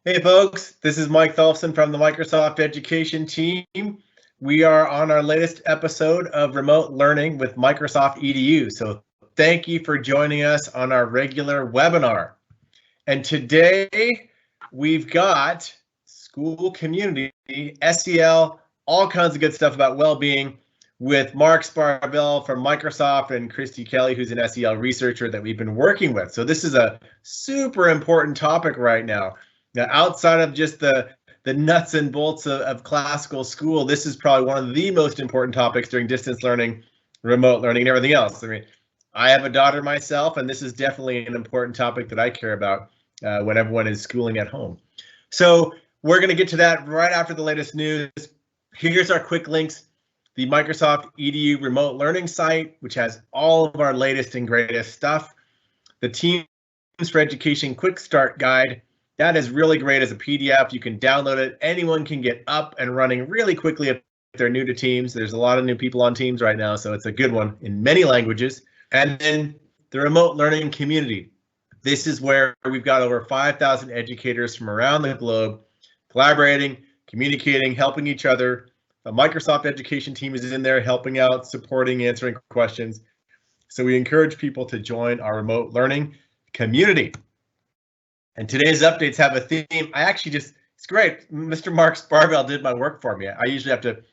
Hey folks, this is Mike Tholfsen from the Microsoft Education team. We are on our latest episode of Remote Learning with Microsoft EDU. So thank you for joining us on our regular webinar. And today we've got school community, SEL, all kinds of good stuff about well-being with Mark Sparvell from Microsoft and Kristi Kelly, who's an SEL researcher that we've been working with. So this is a super important topic right now. Now, outside of just the nuts and bolts of classical school, this is probably one of the most important topics during distance learning, remote learning, and everything else. I mean, I have a daughter myself, and this is definitely an important topic that I care about when everyone is schooling at home. So we're going to get to that right after the latest news. Here's our quick links. The Microsoft EDU remote learning site, which has all of our latest and greatest stuff. The Teams for Education Quick Start Guide. That is really great as a PDF. You can download it. Anyone can get up and running really quickly if they're new to Teams. There's a lot of new people on Teams right now, so it's a good one in many languages. And then the remote learning community. This is where we've got over 5,000 educators from around the globe collaborating, communicating, helping each other. The Microsoft Education team is in there helping out, supporting, answering questions. So we encourage people to join our remote learning community. And today's updates have a theme. It's great. Mr. Mark Sparvell did my work for me. I usually have to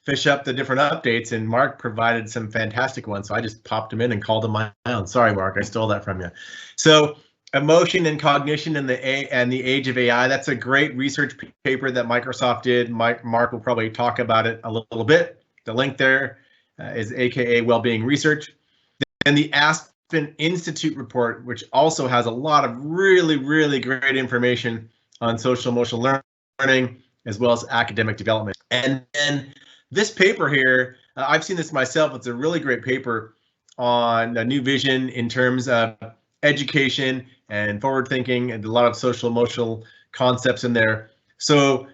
fish up the different updates, and Mark provided some fantastic ones. So I just popped them in and called them my own. Sorry, Mark, I stole that from you. So emotion and cognition in the age of AI. That's a great research paper that Microsoft did. Mark will probably talk about it a little bit. The link there is AKA Wellbeing Research. Then the Aspen Institute report, which also has a lot of really great information on social emotional learning, as well as academic development. And then this paper here, I've seen this myself. It's a really great paper on a new vision in terms of education and forward thinking, and a lot of social emotional concepts in there. So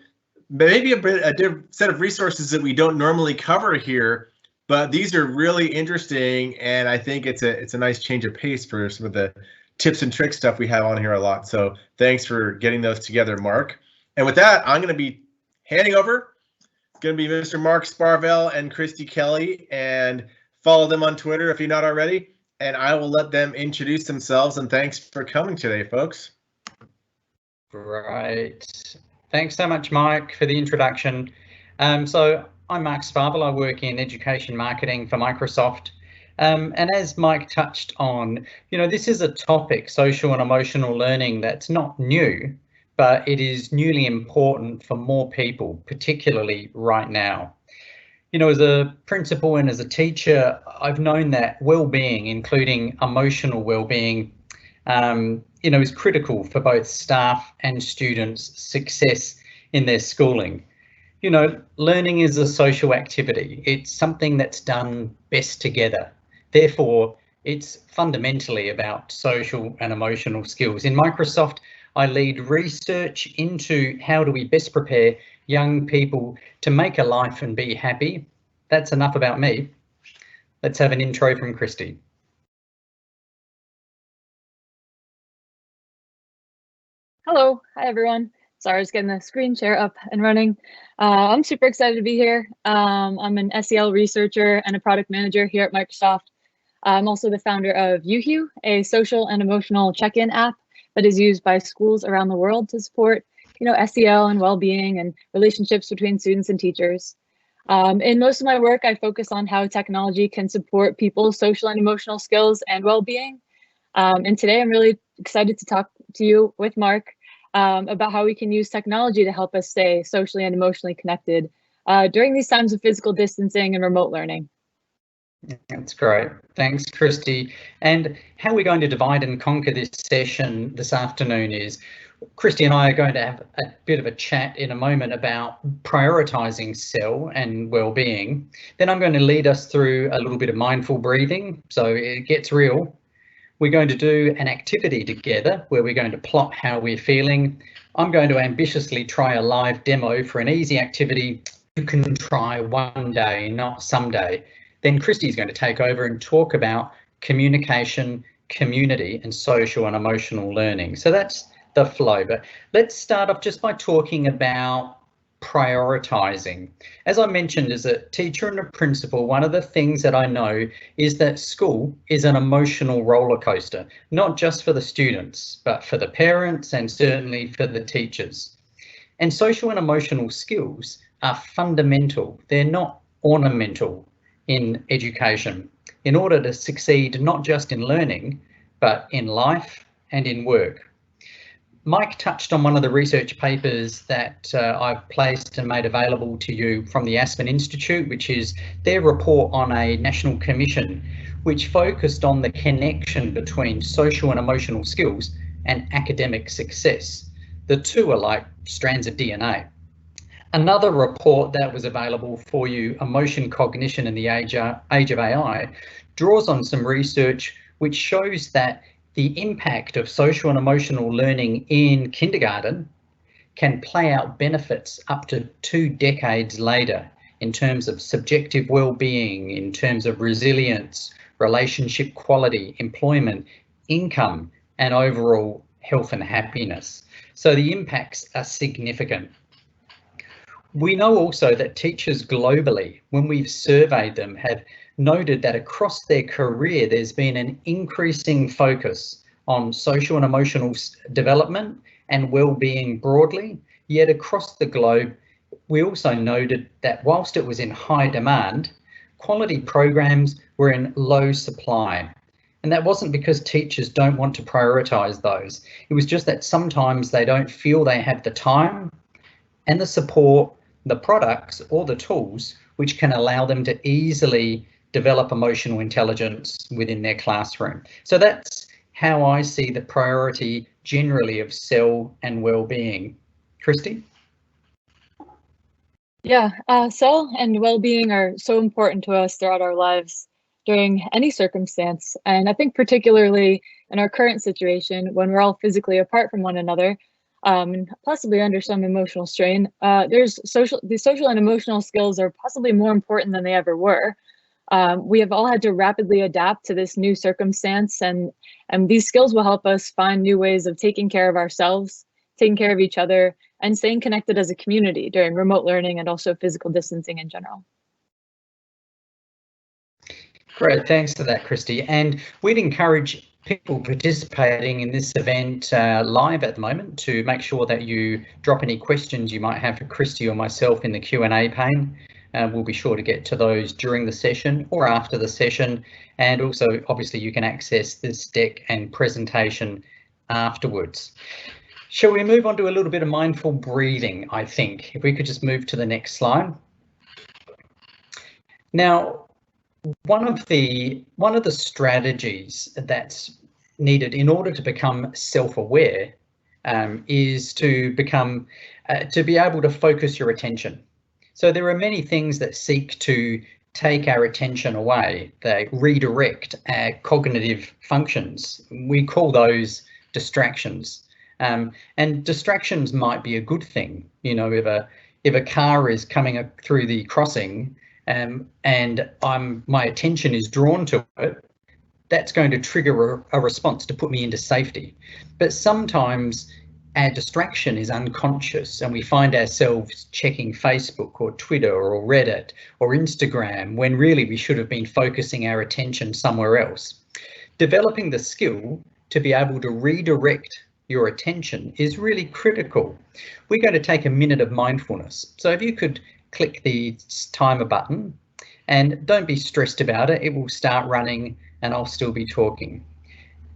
maybe a different set of resources that we don't normally cover here, but these are really interesting, and I think it's a nice change of pace for some of the tips and tricks stuff we have on here a lot. So thanks for getting those together, Mark. And with that, I'm going to be handing over. It's going to be Mr. Mark Sparvell and Kristi Kelly, and follow them on Twitter if you're not already, and I will let them introduce themselves. And thanks for coming today, folks. Great. Thanks so much, Mike, for the introduction. So I'm Mark Sparvell. I work in education marketing for Microsoft. And as Mike touched on, this is a topic, social and emotional learning, that's not new, but it is newly important for more people, particularly right now. As a principal and as a teacher, I've known that well-being, including emotional well-being, is critical for both staff and students' success in their schooling. Learning is a social activity. It's something that's done best together. Therefore, it's fundamentally about social and emotional skills. In Microsoft, I lead research into how do we best prepare young people to make a life and be happy. That's enough about me. Let's have an intro from Kristi. Hello, hi everyone. Sorry, I was getting the screen share up and running. I'm super excited to be here. I'm an SEL researcher and a product manager here at Microsoft. I'm also the founder of UHU, a social and emotional check-in app that is used by schools around the world to support, SEL and well-being and relationships between students and teachers. In most of my work, I focus on how technology can support people's social and emotional skills and well-being. And today I'm really excited to talk to you with Mark about how we can use technology to help us stay socially and emotionally connected during these times of physical distancing and remote learning. That's great. Thanks, Kristi. And how we're going to divide and conquer this session this afternoon is Kristi and I are going to have a bit of a chat in a moment about prioritising SEL and well-being. Then I'm going to lead us through a little bit of mindful breathing, so it gets real. We're going to do an activity together where we're going to plot how we're feeling. I'm going to ambitiously try a live demo for an easy activity you can try one day, not someday. Then Kristi is going to take over and talk about communication, community, and social and emotional learning. So that's the flow. But let's start off just by talking about prioritizing. As I mentioned, as a teacher and a principal, one of the things that I know is that school is an emotional roller coaster, not just for the students, but for the parents and certainly for the teachers. And social and emotional skills are fundamental. They're not ornamental in education in order to succeed not just in learning, but in life and in work. Mike touched on one of the research papers that I've placed and made available to you from the Aspen Institute, which is their report on a national commission which focused on the connection between social and emotional skills and academic success. The two are like strands of DNA. Another report that was available for you, Emotion Cognition in the Age of AI, draws on some research which shows that the impact of social and emotional learning in kindergarten can play out benefits up to 2 decades later in terms of subjective well-being, in terms of resilience, relationship quality, employment, income, and overall health and happiness. So the impacts are significant. We know also that teachers globally, when we've surveyed them, have noted that across their career, there's been an increasing focus on social and emotional development and well-being broadly, yet across the globe, we also noted that whilst it was in high demand, quality programs were in low supply. And that wasn't because teachers don't want to prioritise those. It was just that sometimes they don't feel they have the time and the support, the products or the tools which can allow them to easily develop emotional intelligence within their classroom. So that's how I see the priority generally of SEL and well-being. Kristi? Yeah, SEL and well-being are so important to us throughout our lives during any circumstance. And I think particularly in our current situation, when we're all physically apart from one another, and possibly under some emotional strain, the social and emotional skills are possibly more important than they ever were. We have all had to rapidly adapt to this new circumstance, and these skills will help us find new ways of taking care of ourselves, taking care of each other, and staying connected as a community during remote learning and also physical distancing in general. Great, thanks for that, Kristi. And we'd encourage people participating in this event live at the moment to make sure that you drop any questions you might have for Kristi or myself in the Q&A pane. We'll be sure to get to those during the session or after the session. And also, obviously, you can access this deck and presentation afterwards. Shall we move on to a little bit of mindful breathing, I think? If we could just move to the next slide. Now, one of the strategies that's needed in order to become self-aware is to be able to focus your attention. So there are many things that seek to take our attention away. They redirect our cognitive functions. We call those distractions. And distractions might be a good thing. You know, if a car is coming through the crossing and my attention is drawn to it, that's going to trigger a response to put me into safety. But sometimes our distraction is unconscious and we find ourselves checking Facebook or Twitter or Reddit or Instagram when really we should have been focusing our attention somewhere else. Developing the skill to be able to redirect your attention is really critical. We're going to take a minute of mindfulness. So if you could click the timer button, and don't be stressed about it, it will start running and I'll still be talking.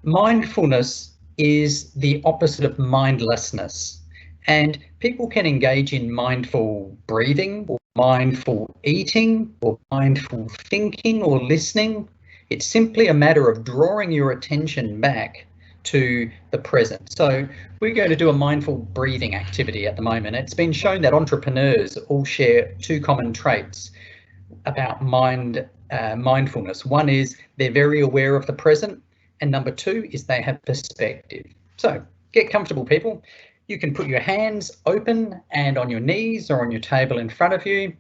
Mindfulness is the opposite of mindlessness, and people can engage in mindful breathing or mindful eating or mindful thinking or listening. It's simply a matter of drawing your attention back to the present. So we're going to do a mindful breathing activity at the moment. It's been shown that entrepreneurs all share 2 common traits about mindfulness. One is they're very aware of the present, and number 2 is they have perspective. So get comfortable, people. You can put your hands open and on your knees or on your table in front of you.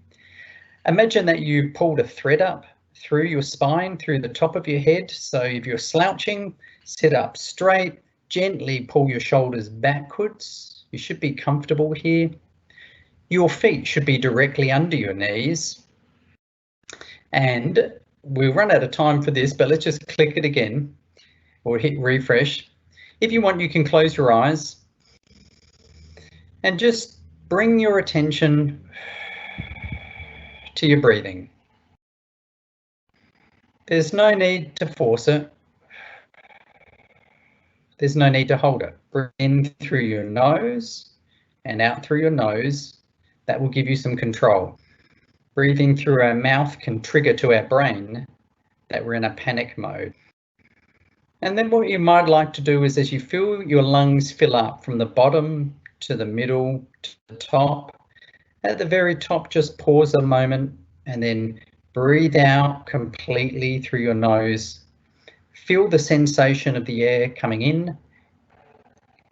Imagine that you pulled a thread up through your spine, through the top of your head. So if you're slouching, sit up straight, Gently pull your shoulders backwards. You should be comfortable here. Your feet should be directly under your knees. And we'll run out of time for this, but let's just click it again or hit refresh. If you want, you can close your eyes and just bring your attention to your breathing. There's no need to force it. There's no need to hold it. Breathe in through your nose and out through your nose. That will give you some control. Breathing through our mouth can trigger to our brain that we're in a panic mode. And then what you might like to do is, as you feel your lungs fill up from the bottom to the middle to the top, at the very top, just pause a moment and then breathe out completely through your nose. Feel the sensation of the air coming in,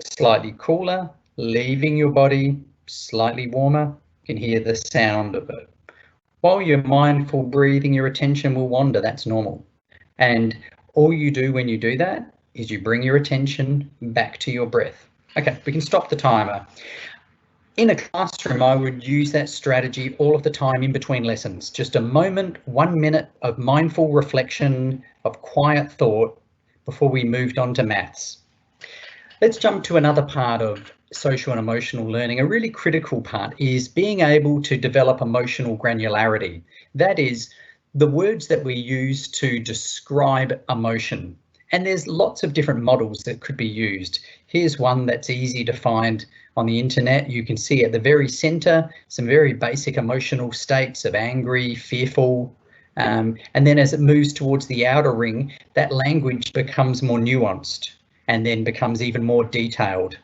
slightly cooler, leaving your body slightly warmer. You can hear the sound of it. While you're mindful breathing, your attention will wander. That's normal. And all you do when you do that is you bring your attention back to your breath. Okay, we can stop the timer. In a classroom, I would use that strategy all of the time in between lessons. Just a moment, 1 minute of mindful reflection, of quiet thought before we moved on to maths. Let's jump to another part of social and emotional learning. A really critical part is being able to develop emotional granularity. That is, the words that we use to describe emotion. And there's lots of different models that could be used. Here's one that's easy to find on the internet. You can see at the very center some very basic emotional states of angry, fearful, and then as it moves towards the outer ring, that language becomes more nuanced and then becomes even more detailed.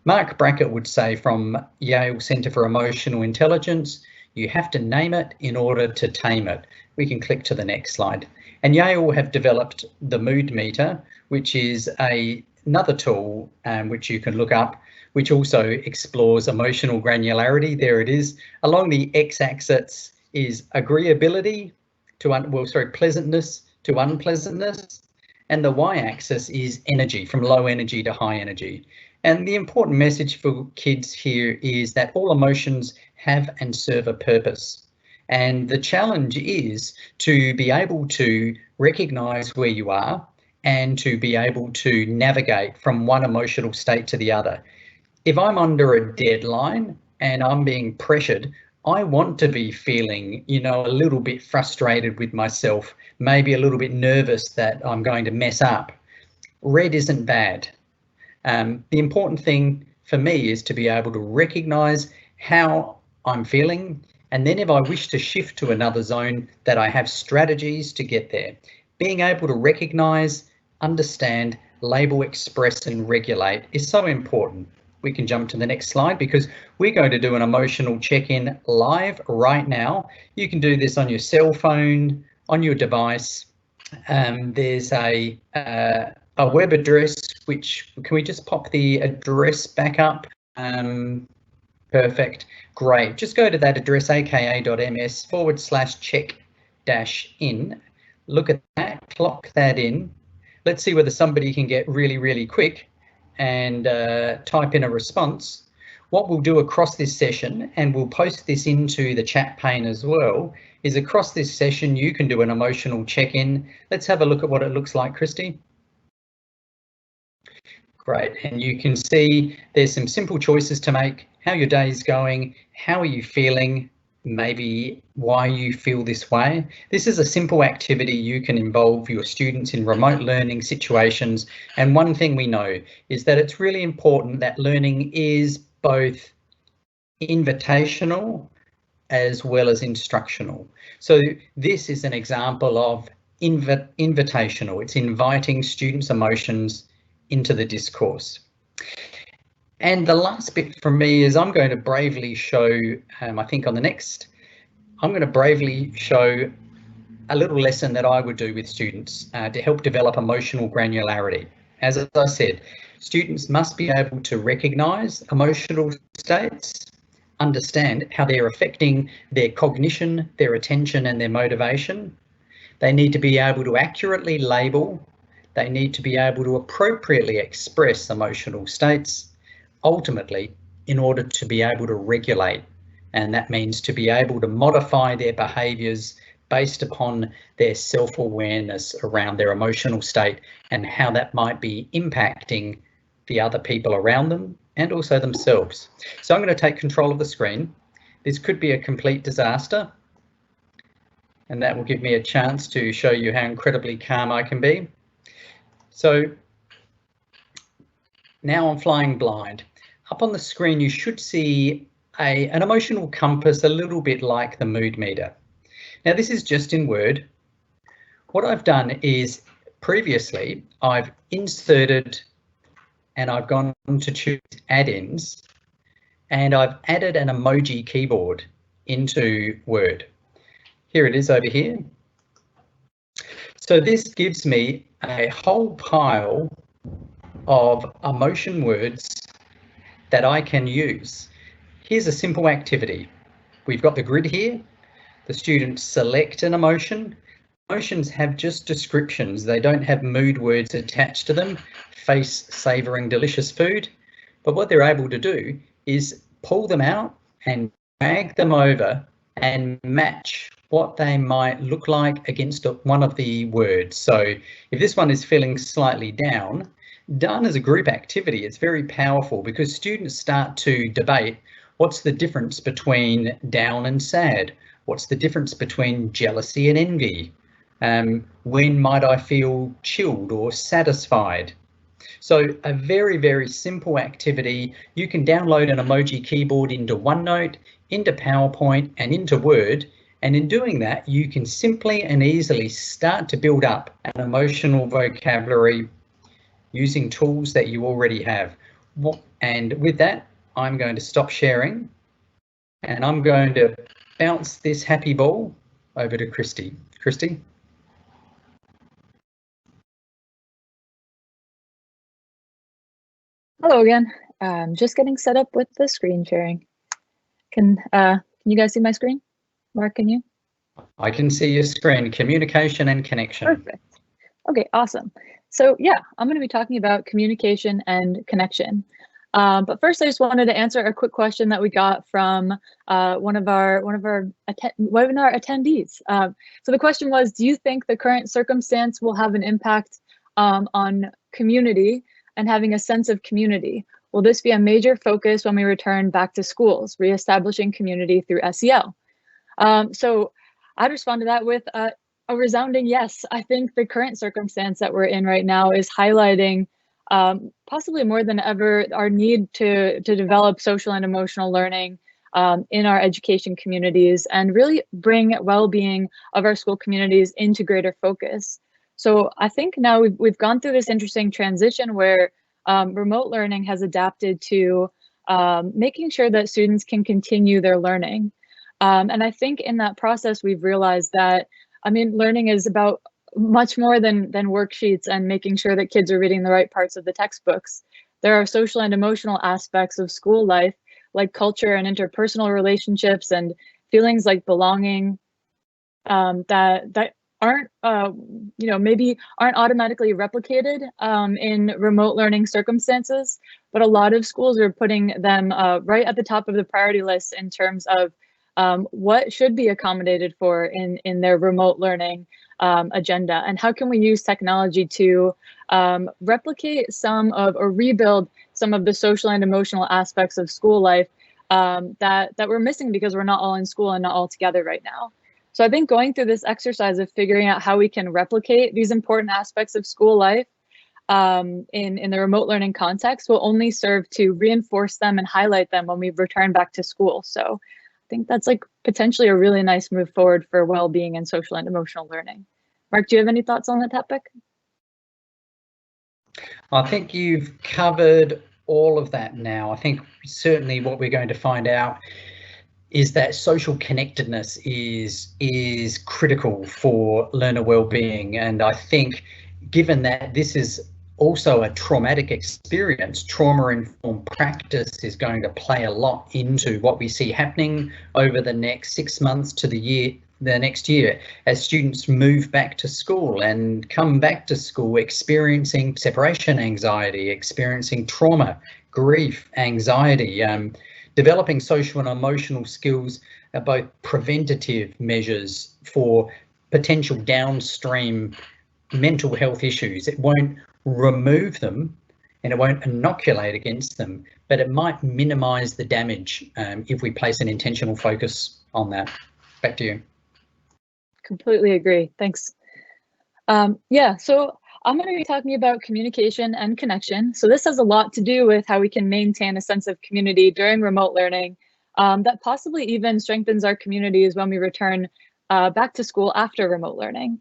Mark Brackett would say from Yale Center for Emotional Intelligence, you have to name it in order to tame it. We can click to the next slide. And Yale have developed the mood meter, which is another tool which you can look up, which also explores emotional granularity. There it is. Along the x-axis is agreeability to pleasantness to unpleasantness, and the y-axis is energy, from low energy to high energy. And the important message for kids here is that all emotions have and serve a purpose. And the challenge is to be able to recognize where you are and to be able to navigate from one emotional state to the other. If I'm under a deadline and I'm being pressured, I want to be feeling, a little bit frustrated with myself, maybe a little bit nervous that I'm going to mess up. Red isn't bad. The important thing for me is to be able to recognize how I'm feeling, and then if I wish to shift to another zone, that I have strategies to get there. Being able to recognize, understand, label, express, and regulate is so important. We can jump to the next slide because we're going to do an emotional check-in live right now. You can do this on your cell phone, on your device. There's a web address, which, can we just pop the address back up? Perfect, great. Just go to that address, aka.ms/check-in. Look at that, clock that in. Let's see whether somebody can get really, really quick and type in a response. What we'll do across this session, and we'll post this into the chat pane as well, is across this session you can do an emotional check-in. Let's have a look at what it looks like, Kristi. Great, and you can see there's some simple choices to make. How your day's going, how are you feeling, maybe why you feel this way. This is a simple activity you can involve your students in remote learning situations. And one thing we know is that it's really important that learning is both invitational as well as instructional. So this is an example of invitational. It's inviting students' emotions into the discourse. And the last bit from me is I'm going to bravely show, I think on the next, I'm going to bravely show a little lesson that I would do with students to help develop emotional granularity. As I said, students must be able to recognise emotional states, understand how they're affecting their cognition, their attention and their motivation. They need to be able to accurately label. They need to be able to appropriately express emotional states, ultimately, in order to be able to regulate. And that means to be able to modify their behaviours based upon their self-awareness around their emotional state and how that might be impacting the other people around them and also themselves. So I'm going to take control of the screen. This could be a complete disaster, and that will give me a chance to show you how incredibly calm I can be. So now I'm flying blind. Up on the screen you should see an emotional compass, a little bit like the mood meter. Now this is just in Word. What I've done is previously I've inserted and I've gone to choose add-ins and I've added an emoji keyboard into Word. Here it is over here. So this gives me a whole pile of emotion words that I can use. Here's a simple activity. We've got the grid here. The students select an emotion. Emotions have just descriptions. They don't have mood words attached to them. Face savouring delicious food. But what they're able to do is pull them out and drag them over and match what they might look like against one of the words. So if this one is feeling slightly down, done as a group activity, it's very powerful because students start to debate what's the difference between down and sad? What's the difference between jealousy and envy? When might I feel chilled or satisfied? So a very, very simple activity. You can download an emoji keyboard into OneNote, into PowerPoint and into Word. And in doing that, you can simply and easily start to build up an emotional vocabulary using tools that you already have. And with that, I'm going to stop sharing and I'm going to bounce this happy ball over to Kristi. Kristi? Hello again. Just getting set up with the screen sharing. Can you guys see my screen? Mark, can you? I can see your screen, communication and connection. Perfect. Okay, awesome. So yeah, I'm going to be talking about communication and connection. But first, I just wanted to answer a quick question that we got from one of our webinar attendees. So the question was, do you think the current circumstance will have an impact on community and having a sense of community? Will this be a major focus when we return back to schools, reestablishing community through SEL? So I'd respond to that with a resounding yes. I think the current circumstance that we're in right now is highlighting possibly more than ever our need to develop social and emotional learning in our education communities and really bring well-being of our school communities into greater focus. So I think now we've gone through this interesting transition where remote learning has adapted to making sure that students can continue their learning. And I think in that process, we've realized that, I mean, learning is about much more than worksheets and making sure that kids are reading the right parts of the textbooks. There are social and emotional aspects of school life, like culture and interpersonal relationships and feelings like belonging that aren't, maybe aren't automatically replicated in remote learning circumstances, but a lot of schools are putting them right at the top of the priority list in terms of what should be accommodated for in their remote learning agenda, and how can we use technology to replicate some of or rebuild some of the social and emotional aspects of school life that we're missing because we're not all in school and not all together right now. So I think going through this exercise of figuring out how we can replicate these important aspects of school life in the remote learning context will only serve to reinforce them and highlight them when we return back to school. So I think that's like potentially a really nice move forward for well-being and social and emotional learning. Mark, do you have any thoughts on that topic? I think you've covered all of that now. I think certainly what we're going to find out is that social connectedness is critical for learner well-being. And I think given that this is also a traumatic experience, trauma-informed practice is going to play a lot into what we see happening over the next 6 months to the year the next year, as students move back to school and come back to school experiencing separation anxiety, experiencing trauma, grief, anxiety, developing social and emotional skills are both preventative measures for potential downstream mental health issues. It won't remove them and it won't inoculate against them, but it might minimise the damage if we place an intentional focus on that. Back to you. Completely agree. Thanks. Yeah, so I'm going to be talking about communication and connection. So this has a lot to do with how we can maintain a sense of community during remote learning that possibly even strengthens our communities when we return back to school after remote learning.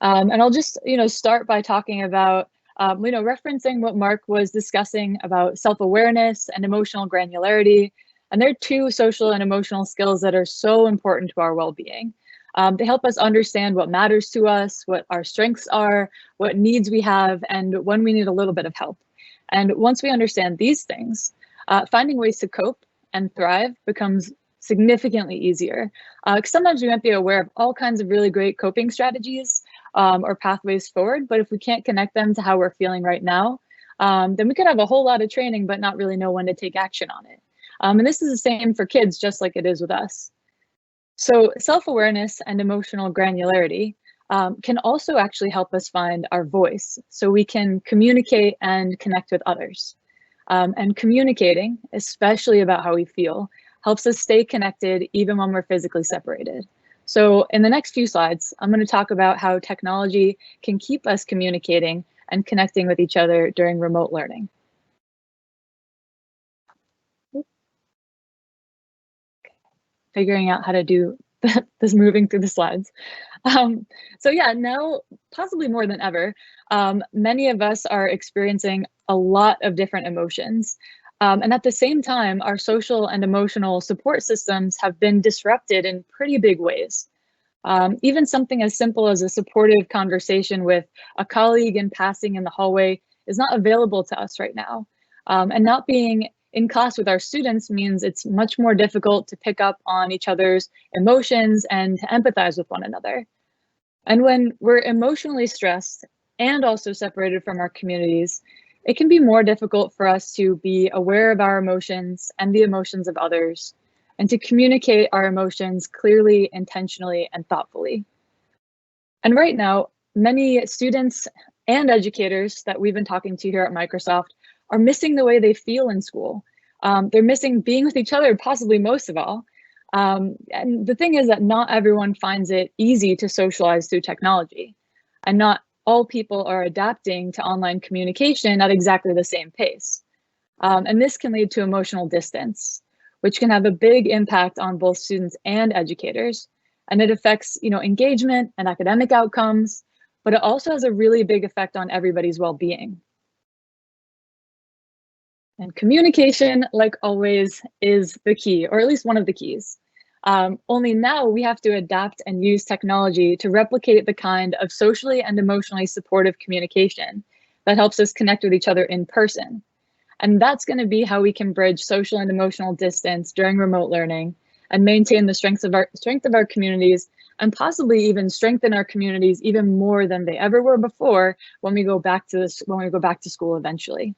And I'll just, start by talking about, referencing what Mark was discussing about self-awareness and emotional granularity. And they're two social and emotional skills that are so important to our well-being. They help us understand what matters to us, what our strengths are, what needs we have, and when we need a little bit of help. And once we understand these things, finding ways to cope and thrive becomes significantly easier. Because sometimes we might be aware of all kinds of really great coping strategies or pathways forward, but if we can't connect them to how we're feeling right now, then we could have a whole lot of training, but not really know when to take action on it. And this is the same for kids, just like it is with us. So self-awareness and emotional granularity can also actually help us find our voice so we can communicate and connect with others. And communicating, especially about how we feel, helps us stay connected even when we're physically separated. So in the next few slides, I'm going to talk about how technology can keep us communicating and connecting with each other during remote learning. Figuring out how to do this moving through the slides. So yeah, now possibly more than ever, many of us are experiencing a lot of different emotions. And at the same time, our social and emotional support systems have been disrupted in pretty big ways. Even something as simple as a supportive conversation with a colleague in passing in the hallway is not available to us right now. And not being in class with our students means it's much more difficult to pick up on each other's emotions and to empathize with one another. And when we're emotionally stressed and also separated from our communities, it can be more difficult for us to be aware of our emotions and the emotions of others, and to communicate our emotions clearly, intentionally, and thoughtfully. And right now, many students and educators that we've been talking to here at Microsoft are missing the way they feel in school. They're missing being with each other, possibly most of all. And the thing is that not everyone finds it easy to socialize through technology, and not all people are adapting to online communication at exactly the same pace. And this can lead to emotional distance, which can have a big impact on both students and educators. And it affects, engagement and academic outcomes, but it also has a really big effect on everybody's well-being. And communication, like always, is the key, or at least one of the keys. Only now we have to adapt and use technology to replicate the kind of socially and emotionally supportive communication that helps us connect with each other in person. And that's going to be how we can bridge social and emotional distance during remote learning and maintain the strength of our communities, and possibly even strengthen our communities even more than they ever were before when we go back to school eventually.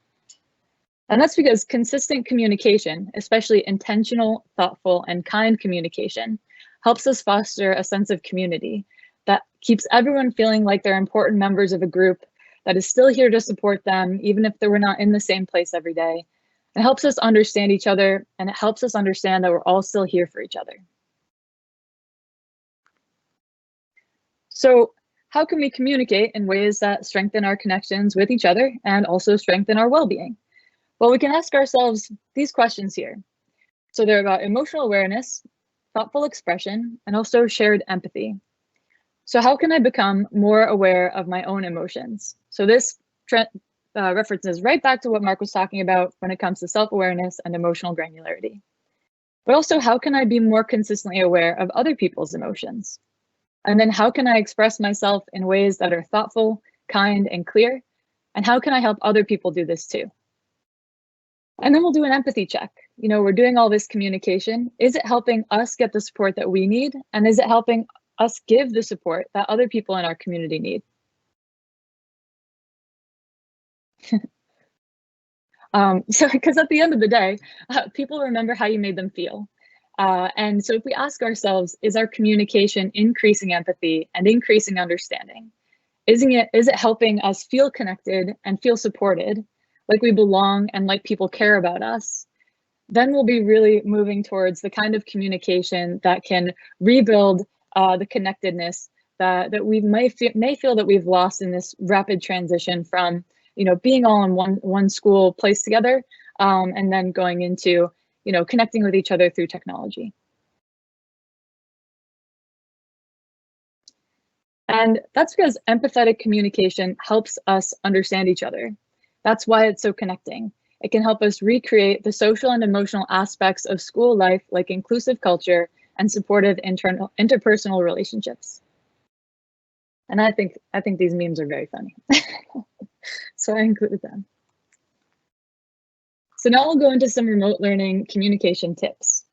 And that's because consistent communication, especially intentional, thoughtful, and kind communication, helps us foster a sense of community that keeps everyone feeling like they're important members of a group that is still here to support them, even if we're not in the same place every day. It helps us understand each other, and it helps us understand that we're all still here for each other. So how can we communicate in ways that strengthen our connections with each other and also strengthen our well-being? Well, we can ask ourselves these questions here. So they're about emotional awareness, thoughtful expression, and also shared empathy. So how can I become more aware of my own emotions? So this references right back to what Mark was talking about when it comes to self-awareness and emotional granularity. But also, how can I be more consistently aware of other people's emotions? And then how can I express myself in ways that are thoughtful, kind, and clear? And how can I help other people do this too? And then we'll do an empathy check. We're doing all this communication. Is it helping us get the support that we need? And is it helping us give the support that other people in our community need. Because at the end of the day, people remember how you made them feel. And so if we ask ourselves, is our communication increasing empathy and increasing understanding? Is it helping us feel connected and feel supported, like we belong and like people care about us? Then we'll be really moving towards the kind of communication that can rebuild the connectedness that we may feel that we've lost in this rapid transition from, being all in one school place together, and then going into, connecting with each other through technology. And that's because empathetic communication helps us understand each other. That's why it's so connecting. It can help us recreate the social and emotional aspects of school life, like inclusive culture and supportive interpersonal relationships. And I think these memes are very funny. So I included them. So now we'll go into some remote learning communication tips.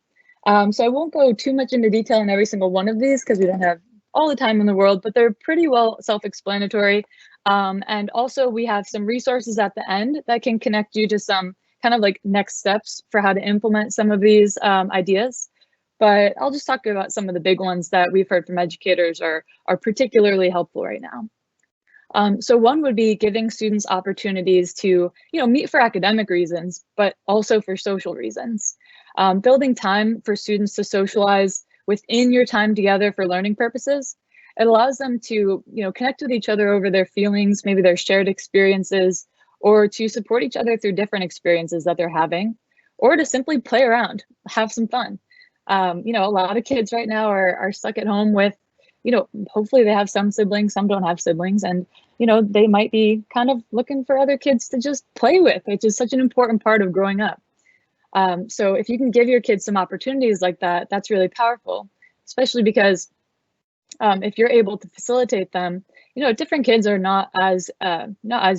So I won't go too much into detail on every single one of these because we don't have all the time in the world, but they're pretty well self-explanatory. And also we have some resources at the end that can connect you to some kind of like next steps for how to implement some of these ideas. But I'll just talk about some of the big ones that we've heard from educators are particularly helpful right now. So one would be giving students opportunities to, meet for academic reasons, but also for social reasons. Building time for students to socialize within your time together for learning purposes. It allows them to, connect with each other over their feelings, maybe their shared experiences, or to support each other through different experiences that they're having, or to simply play around, have some fun. A lot of kids right now are stuck at home with, hopefully they have some siblings, some don't have siblings, and, they might be kind of looking for other kids to just play with, which is such an important part of growing up. So if you can give your kids some opportunities like that, that's really powerful, especially because if you're able to facilitate them, different kids are not as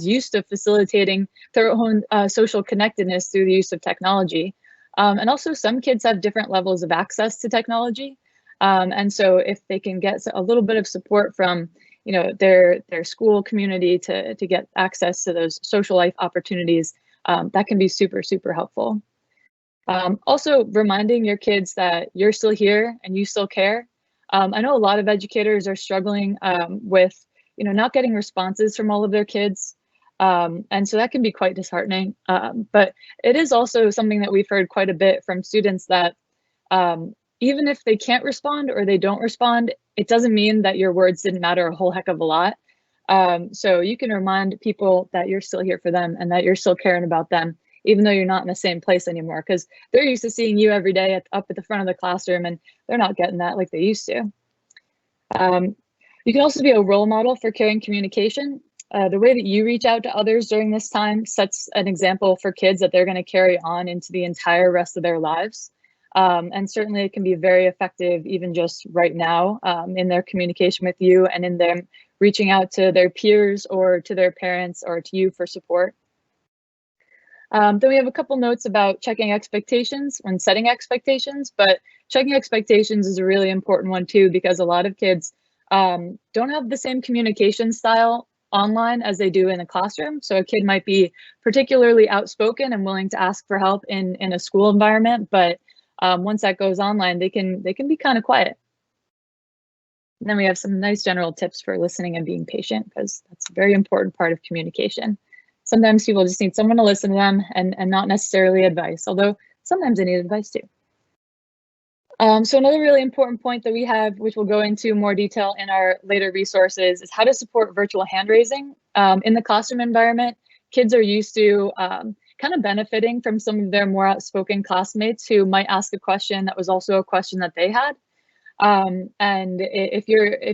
used to facilitating their own social connectedness through the use of technology. And also some kids have different levels of access to technology. And so if they can get a little bit of support from, their school community to get access to those social life opportunities, that can be super, super helpful. Also reminding your kids that you're still here and you still care. I know a lot of educators are struggling with, not getting responses from all of their kids. And so that can be quite disheartening. But it is also something that we've heard quite a bit from students that even if they can't respond or they don't respond, it doesn't mean that your words didn't matter a whole heck of a lot. So you can remind people that you're still here for them and that you're still caring about them, even though you're not in the same place anymore, because they're used to seeing you every day up at the front of the classroom, and they're not getting that like they used to. You can also be a role model for caring communication. The way that you reach out to others during this time sets an example for kids that they're going to carry on into the entire rest of their lives. And certainly it can be very effective even just right now in their communication with you and in them reaching out to their peers or to their parents or to you for support. Then we have a couple notes about checking expectations when setting expectations, but checking expectations is a really important one too, because a lot of kids don't have the same communication style online as they do in the classroom. So a kid might be particularly outspoken and willing to ask for help in a school environment, but once that goes online, they can be kind of quiet. And then we have some nice general tips for listening and being patient, because that's a very important part of communication. Sometimes people just need someone to listen to them and not necessarily advice, although sometimes they need advice too. So another really important point that we have, which we'll go into more detail in our later resources, is how to support virtual hand raising. In the classroom environment, kids are used to kind of benefiting from some of their more outspoken classmates who might ask a question that was also a question that they had. And if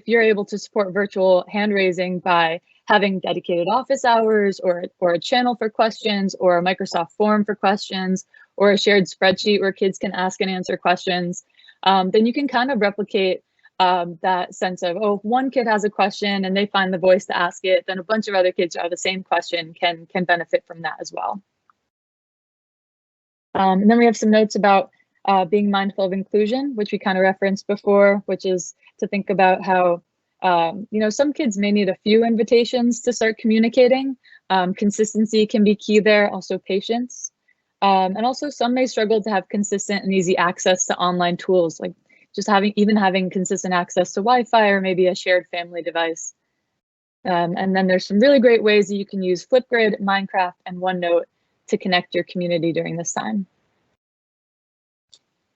you're able to support virtual hand raising by having dedicated office hours or a channel for questions or a Microsoft form for questions or a shared spreadsheet where kids can ask and answer questions, then you can kind of replicate that sense of, oh, if one kid has a question and they find the voice to ask it, then a bunch of other kids who have the same question can benefit from that as well. And then we have some notes about being mindful of inclusion, which we kind of referenced before, which is to think about how, some kids may need a few invitations to start communicating. Consistency can be key there, also patience. And also some may struggle to have consistent and easy access to online tools, like just having consistent access to Wi-Fi or maybe a shared family device. And then there's some really great ways that you can use Flipgrid, Minecraft, and OneNote to connect your community during this time.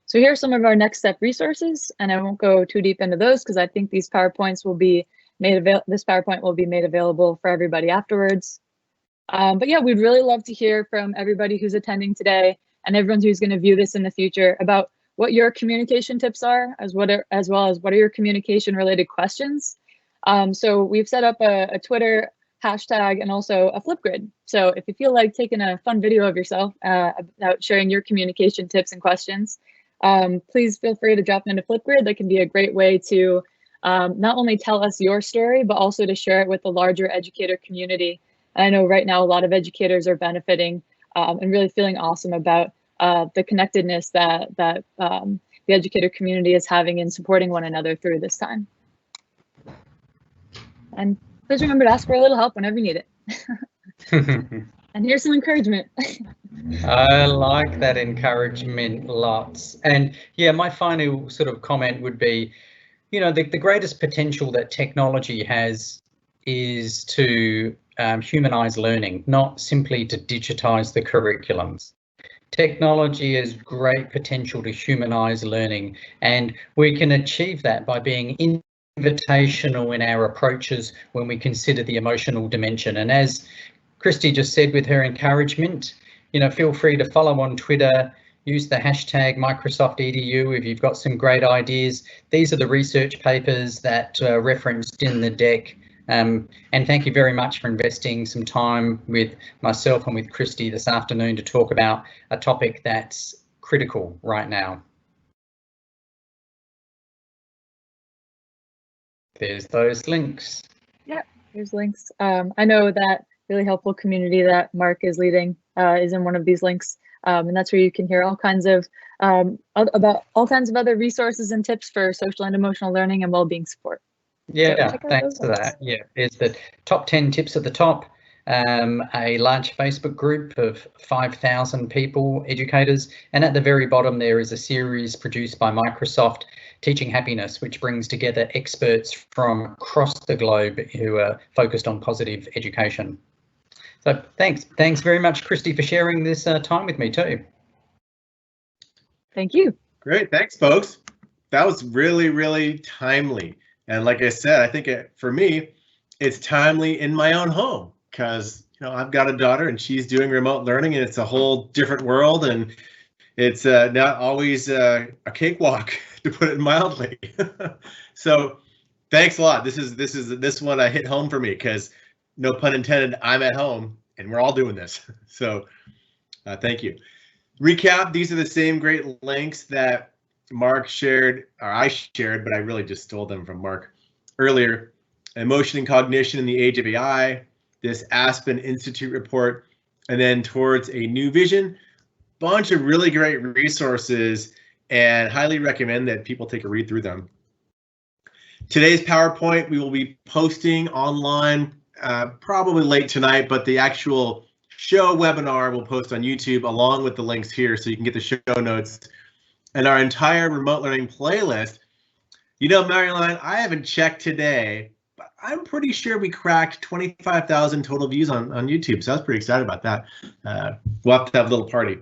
So here are some of our next step resources, and I won't go too deep into those because I think these PowerPoints will be this PowerPoint will be made available for everybody afterwards. But yeah, we'd really love to hear from everybody who's attending today and everyone who's going to view this in the future about what your communication tips are, as well as what are your communication related questions. So we've set up a Twitter hashtag and also a Flipgrid. So if you feel like taking a fun video of yourself about sharing your communication tips and questions, please feel free to drop into Flipgrid. That can be a great way to not only tell us your story, but also to share it with the larger educator community. And I know right now a lot of educators are benefiting and really feeling awesome about the connectedness that the educator community is having in supporting one another through this time. And please remember to ask for a little help whenever you need it. And here's some encouragement. I like that encouragement lots. And yeah, my final sort of comment would be, the greatest potential that technology has is to humanize learning, not simply to digitize the curriculums. Technology has great potential to humanize learning, and we can achieve that by being invitational in our approaches when we consider the emotional dimension. And as Kristi just said with her encouragement, feel free to follow on Twitter, use the hashtag #MicrosoftEDU if you've got some great ideas. These are the research papers that are referenced in the deck. And thank you very much for investing some time with myself and with Kristi this afternoon to talk about a topic that's critical right now. There's those links. Yeah, there's links. I know that really helpful community that Mark is leading is in one of these links. And that's where you can hear all kinds of about all kinds of other resources and tips for social and emotional learning and well-being support. Yeah, so thanks for that. Yeah, there's the top 10 tips at the top, a large Facebook group of 5,000 people, educators, and at the very bottom there is a series produced by Microsoft, Teaching Happiness, which brings together experts from across the globe who are focused on positive education. So thanks very much, Kristi, for sharing this time with me too. Thank you. Great, thanks, folks. That was really, really timely. And like I said, I think for me, it's timely in my own home because I've got a daughter and she's doing remote learning, and it's a whole different world, and it's not always a cakewalk, to put it mildly. So thanks a lot. This one I hit home for me because, no pun intended, I'm at home and we're all doing this. So thank you. Recap: these are the same great links that Mark shared, or I shared, but I really just stole them from Mark earlier. Emotion and Cognition in the Age of AI, this Aspen Institute report, and then Towards a New Vision. Bunch of really great resources, and highly recommend that people take a read through them. Today's PowerPoint we will be posting online probably late tonight, but the actual show webinar will post on YouTube along with the links here, so you can get the show notes and our entire remote learning playlist. Marilyn, I haven't checked today, but I'm pretty sure we cracked 25,000 total views on YouTube, so I was pretty excited about that. We'll have to have a little party.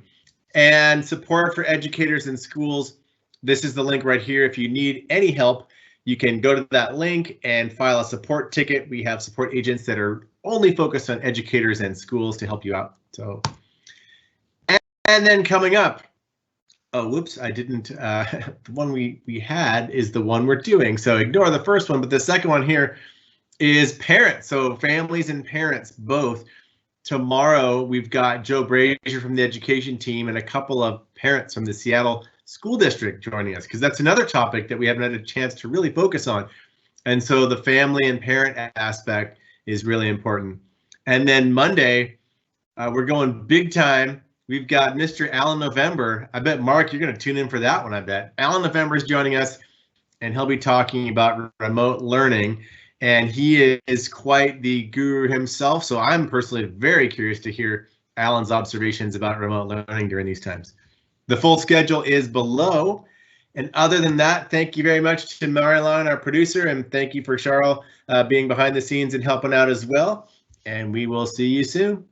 And support for educators in schools. This is the link right here. If you need any help, you can go to that link and file a support ticket. We have support agents that are only focused on educators and schools to help you out. So, and then coming up, oh, whoops, I didn't, the one we had is the one we're doing. So ignore the first one, but the second one here is parents. So families and parents both. Tomorrow, we've got Joe Brazier from the education team and a couple of parents from the Seattle School District joining us, because that's another topic that we haven't had a chance to really focus on. And so the family and parent aspect is really important. And then Monday, we're going big time. We've got Mr. Alan November. I bet, Mark, you're going to tune in for that one, I bet. Alan November is joining us, and he'll be talking about remote learning. And he is quite the guru himself, so I'm personally very curious to hear Alan's observations about remote learning during these times. The full schedule is below. And other than that, thank you very much to Marilyn, our producer, and thank you for Charles being behind the scenes and helping out as well. And we will see you soon.